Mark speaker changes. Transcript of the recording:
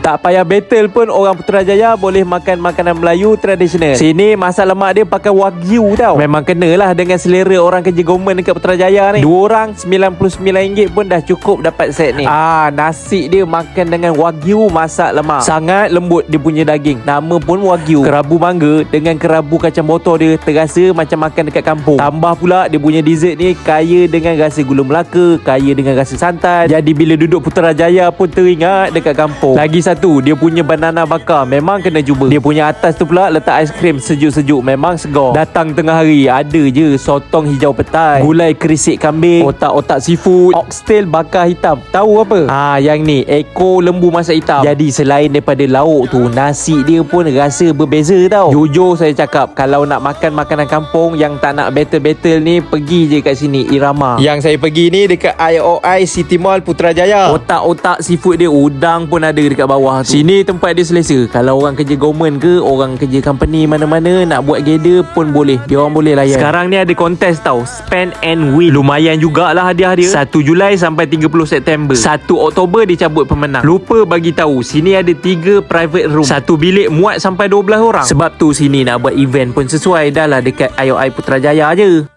Speaker 1: Tak payah battle pun orang Putrajaya boleh makan makanan Melayu tradisional. Sini masak lemak dia pakai wagyu tau. Memang kenalah dengan selera orang kerja government dekat Putrajaya ni. Dua orang RM99 pun dah cukup dapat set ni. Nasi dia makan dengan wagyu masak lemak. Sangat lembut dia punya daging. Nama pun wagyu. Kerabu mangga dengan kerabu kacang botol dia terasa macam makan dekat kampung. Tambah pula dia punya dessert ni kaya dengan rasa gula Melaka, kaya dengan rasa santan. Jadi bila duduk Putrajaya pun teringat dekat kampung. Lagi satu, dia punya banana bakar memang kena cuba. Dia punya atas tu pula letak aiskrim sejuk-sejuk, memang segar. Datang tengah hari ada je sotong hijau petai, gulai kerisik kambing, otak-otak seafood, oxtail bakar hitam. Tahu apa? Yang ni ekor lembu masak hitam. Jadi selain daripada lauk tu, nasi dia pun rasa berbeza tau. Jujur saya cakap, kalau nak makan makanan kampung yang tak nak battle-battle ni, pergi je kat sini, Irama. Yang saya pergi ni dekat IOI City Mall Putrajaya. Otak-otak seafood dia, udang pun ada dekat bawah tu. Sini tempat dia selesa. Kalau orang kerja government ke, orang kerja company mana-mana nak buat gather pun boleh. Dia orang boleh layan. Sekarang ni ada kontes tau, Spend and Win. Lumayan jugalah hadiah dia. 1 Julai sampai 30 September. 1 Oktober dicabut pemenang. Lupa bagi tahu, sini ada 3 private room. 1 bilik muat sampai 12 orang. Sebab tu sini nak buat event pun sesuai. Dah lah dekat IOI Putrajaya je.